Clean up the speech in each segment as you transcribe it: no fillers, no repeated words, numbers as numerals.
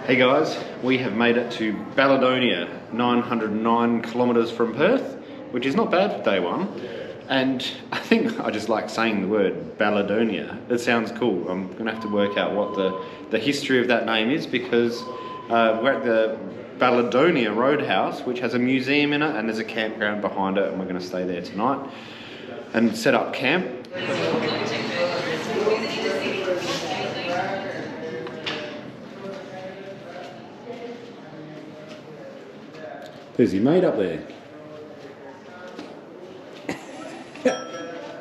Hey guys, we have made it to Balladonia, 909 kilometres from Perth, which is not bad for day one. And I think I just like saying the word Balladonia. It sounds cool. I'm going to have to work out what the history of that name is, because we're at the Balladonia Roadhouse, which has a museum in it, and there's a campground behind it, and we're going to stay there tonight and set up camp. There's your mate up there.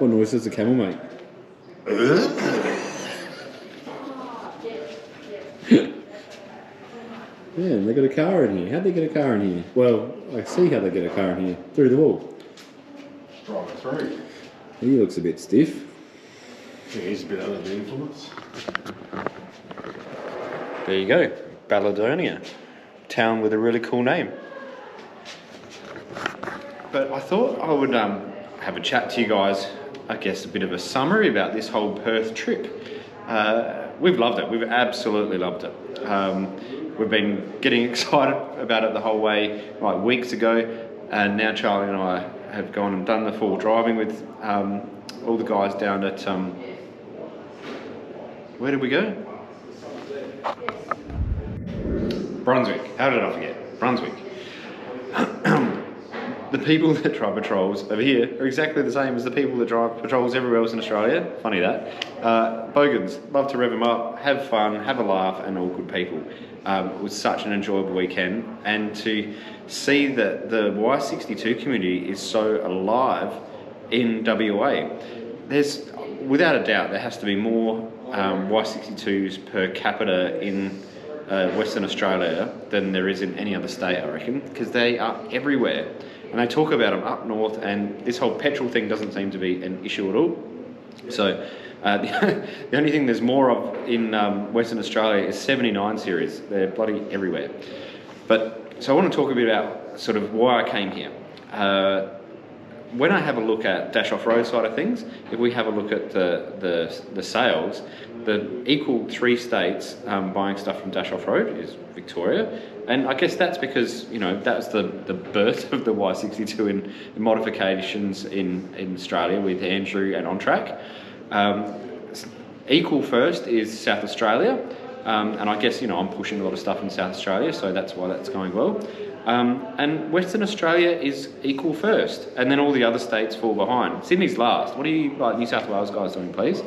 What noise does the camel make? Yeah, they got a car in here. How'd they get a car in here? Well, I see how they get a car in here. Through the wall. Drive through. He looks a bit stiff. Yeah, he's a bit under the influence. There you go. Balladonia. Town with a really cool name. But I thought I would have a chat to you guys, I guess a bit of a summary about this whole Perth trip. We've loved it. We've absolutely loved it. We've been getting excited about it the whole way, like weeks ago, and now Charlie and I have gone and done the full driving with all the guys down at, where did we go? Brunswick. How did I forget? Brunswick. The people that drive patrols over here are exactly the same as the people that drive patrols everywhere else in Australia. Funny that. Bogans, love to rev them up, have fun, have a laugh, and all good people. It was such an enjoyable weekend, and to see that the Y62 community is so alive in WA. There's, without a doubt, there has to be more Y62s per capita in Western Australia than there is in any other state, I reckon, because they are everywhere. And they talk about them up north, and this whole petrol thing doesn't seem to be an issue at all. So the only thing there's more of in Western Australia is 79 series. They're bloody everywhere. But so I want to talk a bit about sort of why I came here. When I have a look at Dash Off-Road side of things, if we have a look at the sales, the equal 3 states buying stuff from Dash Off-Road is Victoria. And I guess that's because, you know, that's the birth of the Y62 in modifications in Australia with Andrew and On Track. Equal first is South Australia. And I guess, you know, I'm pushing a lot of stuff in South Australia, so that's why that's going well. And Western Australia is equal first, and then all the other states fall behind. Sydney's last. What are you, like, New South Wales guys doing, please?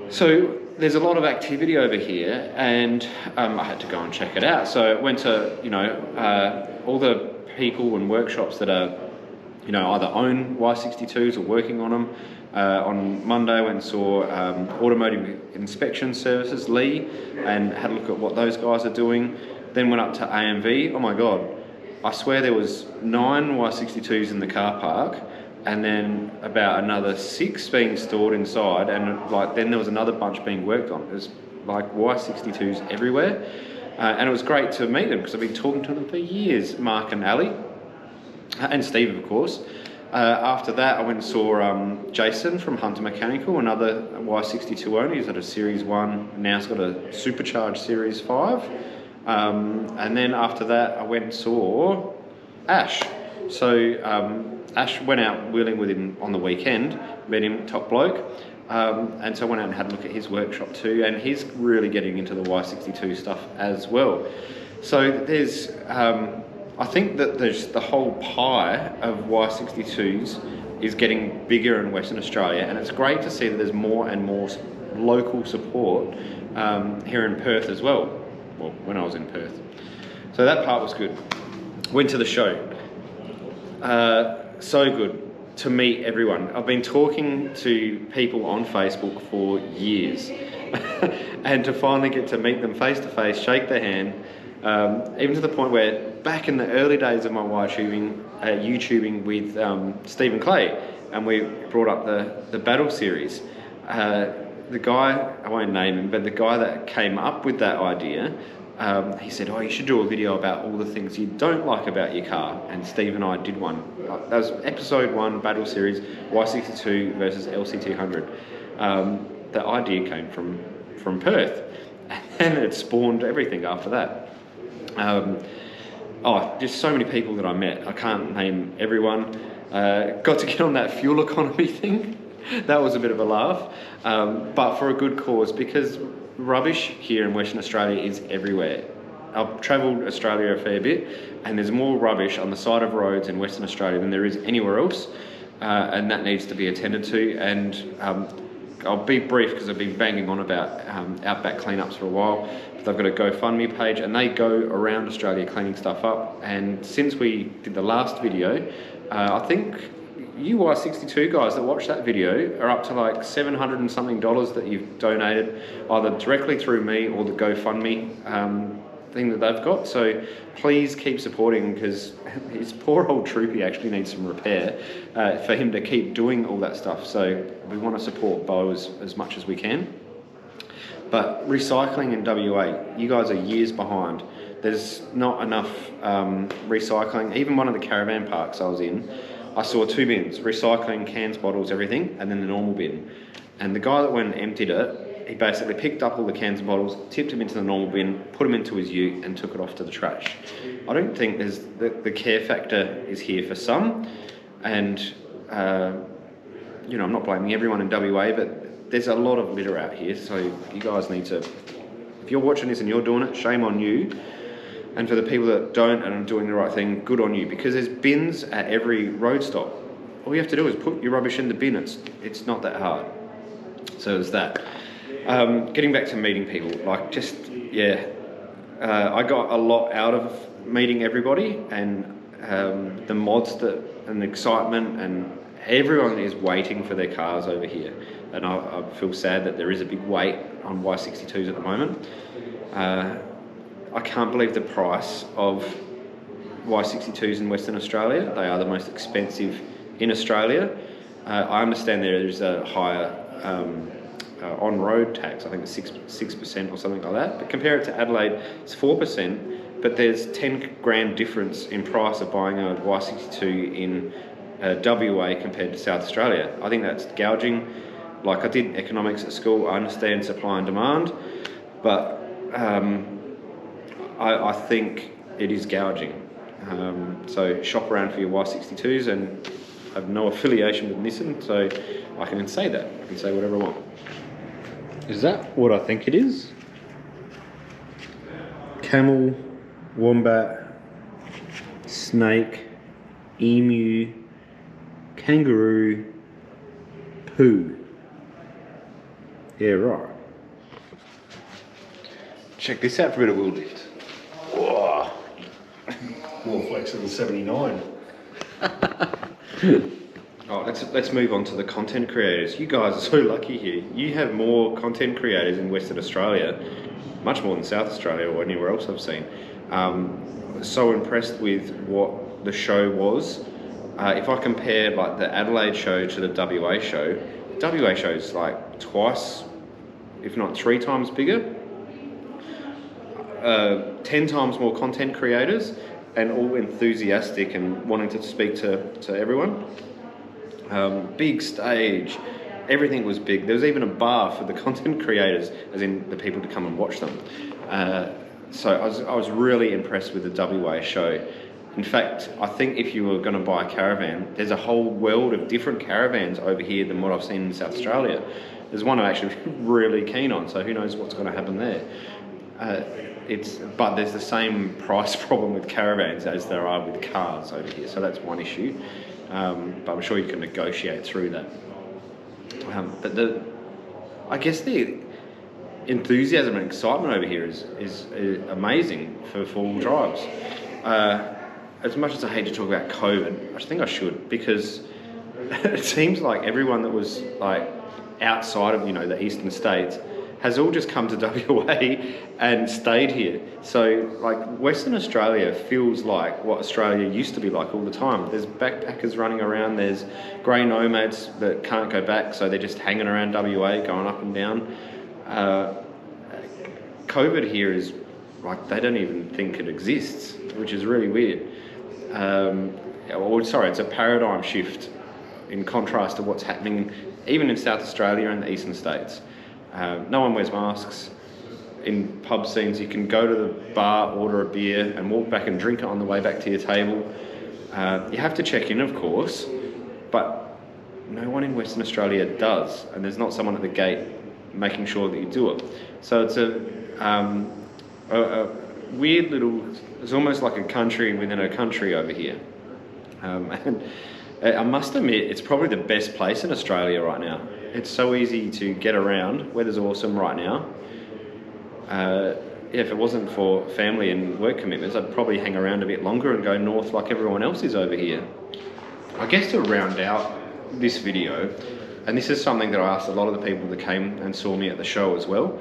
So there's a lot of activity over here, and I had to go and check it out. So I went to, you know, all the people and workshops that are, you know, either own Y62s or working on them. On Monday I went and saw Automotive Inspection Services, Lee, and had a look at what those guys are doing. Then went up to AMV. Oh my God, I swear there was 9 Y62s in the car park, and then about another 6 being stored inside, and like then there was another bunch being worked on. There's like Y62s everywhere, and it was great to meet them because I've been talking to them for years, Mark and Ali, and Steve of course. After that I went and saw Jason from Hunter Mechanical, another Y62 owner. He's had a Series 1, now he's got a supercharged Series 5. And then after that I went and saw Ash. So Ash went out wheeling with him on the weekend, met him, top bloke, and so I went out and had a look at his workshop too, and he's really getting into the Y62 stuff as well. So there's, I think that there's the whole pie of Y62s is getting bigger in Western Australia, and it's great to see that there's more and more local support here in Perth as well. Well, when I was in Perth. So that part was good. Went to the show. So good to meet everyone. I've been talking to people on Facebook for years and to finally get to meet them face to face, shake their hand, even to the point where back in the early days of my YouTubing with Stephen Clay, and we brought up the battle series. The guy, I won't name him, but the guy that came up with that idea, he said, oh, you should do a video about all the things you don't like about your car. And Steve and I did one. That was episode 1, battle series, Y62 versus LC200. The idea came from Perth. and it spawned everything after that. Just so many people that I met. I can't name everyone. Got to get on that fuel economy thing. That was a bit of a laugh, but for a good cause, because rubbish here in Western Australia is everywhere. I've travelled Australia a fair bit, and there's more rubbish on the side of roads in Western Australia than there is anywhere else, and that needs to be attended to. And I'll be brief because I've been banging on about outback cleanups for a while. They've got a GoFundMe page, and they go around Australia cleaning stuff up. And since we did the last video, I think you Y62 guys that watched that video are up to like $700 and something that you've donated, either directly through me or the GoFundMe thing that they've got. So please keep supporting, because his poor old troopy actually needs some repair for him to keep doing all that stuff. So we want to support Bo as much as we can. But recycling in WA, you guys are years behind. There's not enough recycling. Even one of the caravan parks I was in, I saw 2 bins, recycling, cans, bottles, everything, and then the normal bin. And the guy that went and emptied it, he basically picked up all the cans and bottles, tipped them into the normal bin, put them into his ute, and took it off to the trash. I don't think there's the care factor is here for some, and you know, I'm not blaming everyone in WA, but there's a lot of litter out here, so you guys need to, if you're watching this and you're doing it, shame on you. And for the people that don't and are doing the right thing, good on you, because there's bins at every road stop. All you have to do is put your rubbish in the bin. It's not that hard. So there's that. Getting back to meeting people, like I got a lot out of meeting everybody, and the mods and the excitement, and everyone is waiting for their cars over here. And I feel sad that there is a big wait on Y62s at the moment. I can't believe the price of Y62s in Western Australia. They are the most expensive in Australia. I understand there is a higher on-road tax. I think it's 6% or something like that. But compare it to Adelaide, it's 4%. But there's 10 grand difference in price of buying a Y62 in WA compared to South Australia. I think that's gouging. Like, I did economics at school. I understand supply and demand, but I think it is gouging. So shop around for your Y62s, and I have no affiliation with Nissan, so I can say that. I can say whatever I want. Is that what I think it is? Camel, wombat, snake, emu, kangaroo, poo. Yeah, right. Check this out for a bit of wheel lift. Whoa. More flex than 79. Oh, let's move on to the content creators. You guys are so lucky here. You have more content creators in Western Australia, much more than South Australia or anywhere else I've seen. So impressed with what the show was. If I compare like the Adelaide show to the WA show is like twice, if not 3 times bigger. 10 times more content creators, and all enthusiastic and wanting to speak to everyone. Big stage, everything was big. There was even a bar for the content creators, as in the people to come and watch them. So I was really impressed with the WA show. In fact, I think if you were going to buy a caravan, there's a whole world of different caravans over here than what I've seen in South Australia. There's one I'm actually really keen on, so who knows what's going to happen there. But there's the same price problem with caravans as there are with cars over here, so that's one issue. But I'm sure you can negotiate through that. But I guess the enthusiasm and excitement over here is amazing for 4-wheel drives. As much as I hate to talk about COVID, I think I should, because it seems like everyone that was like outside of the eastern states has all just come to WA and stayed here. So like Western Australia feels like what Australia used to be like all the time. There's backpackers running around, there's grey nomads that can't go back, so they're just hanging around WA, going up and down. COVID here is like, they don't even think it exists, which is really weird. It's a paradigm shift in contrast to what's happening even in South Australia and the eastern states. No one wears masks. in pub scenes, you can go to the bar, order a beer, and walk back and drink it on the way back to your table. You have to check in, of course, but no one in Western Australia does, and there's not someone at the gate making sure that you do it. So it's a weird little, it's almost like a country within a country over here. And I must admit, it's probably the best place in Australia right now. It's so easy to get around. Weather's awesome right now. If it wasn't for family and work commitments, I'd probably hang around a bit longer and go north like everyone else is over here. I guess to round out this video, and this is something that I asked a lot of the people that came and saw me at the show as well,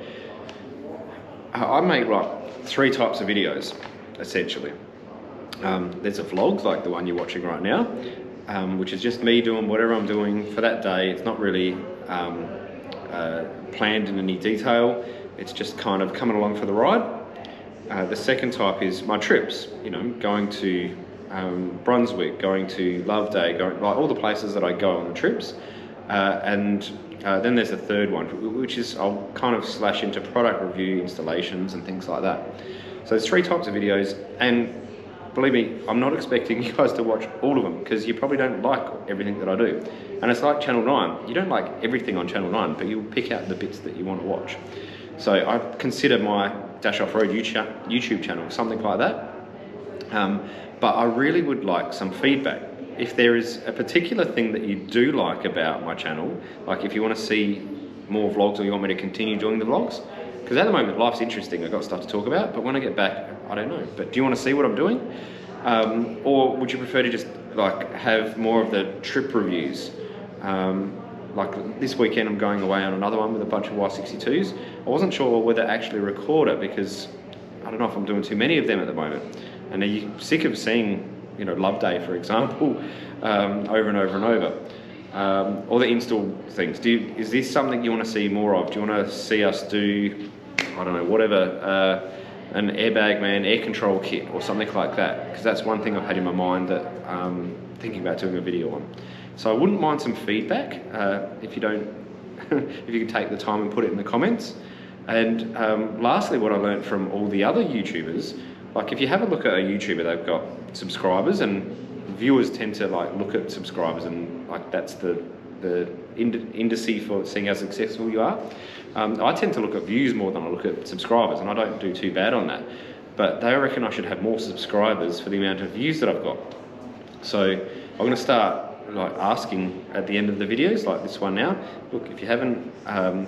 I make like 3 types of videos, essentially. There's a vlog, like the one you're watching right now, which is just me doing whatever I'm doing for that day. It's not really planned in any detail. It's just kind of coming along for the ride. The second type is my trips, you know, going to Brunswick, going to Loveday, going like all the places that I go on the trips. And then there's a third one, which is I'll kind of slash into product review, installations and things like that. So there's 3 types of videos, and believe me, I'm not expecting you guys to watch all of them because you probably don't like everything that I do. And it's like Channel 9. You don't like everything on Channel 9, but you'll pick out the bits that you want to watch. So I consider my Dash Off Road YouTube channel something like that. But I really would like some feedback. If there is a particular thing that you do like about my channel, like if you want to see more vlogs or you want me to continue doing the vlogs, because at the moment life's interesting, I've got stuff to talk about, but when I get back, I don't know. But do you want to see what I'm doing? Or would you prefer to just like have more of the trip reviews? Like this weekend I'm going away on another one with a bunch of Y62s. I wasn't sure whether to actually record it because I don't know if I'm doing too many of them at the moment. And are you sick of seeing, you know, Loveday, for example, over and over and over? Or the install things. Is this something you want to see more of? Do you want to see us do, I don't know, whatever, an airbag man air control kit or something like that? Because that's one thing I've had in my mind that I'm thinking about doing a video on. So I wouldn't mind some feedback if you don't, if you could take the time and put it in the comments. And lastly, what I learned from all the other YouTubers, like if you have a look at a YouTuber, they've got subscribers, and viewers tend to like look at subscribers, and like that's the indice for seeing how successful you are. I tend to look at views more than I look at subscribers, and I don't do too bad on that. But they reckon I should have more subscribers for the amount of views that I've got. So I'm going to start like asking at the end of the videos, like this one now. Look, if you haven't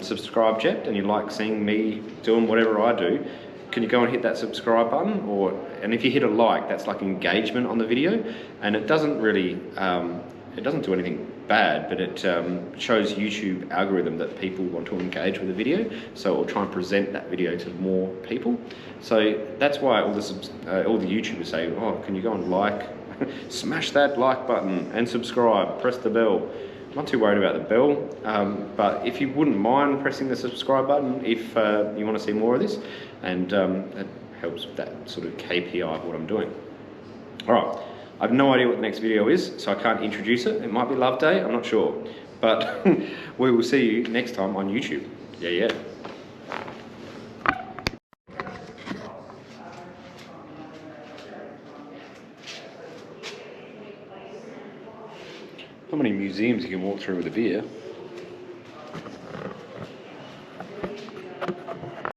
subscribed yet and you like seeing me doing whatever I do, can you go and hit that subscribe button? And if you hit a like, that's like engagement on the video, and it doesn't really, it doesn't do anything bad, but it shows YouTube algorithm that people want to engage with the video, so it will try and present that video to more people. So that's why all the YouTubers say, oh, can you go and like, smash that like button and subscribe, press the bell. I'm not too worried about the bell, but if you wouldn't mind pressing the subscribe button if you want to see more of this, and it helps with that sort of KPI of what I'm doing. All right, I have no idea what the next video is, so I can't introduce it. It might be Loveday, I'm not sure, but we will see you next time on YouTube. Yeah. How many museums you can walk through with a beer?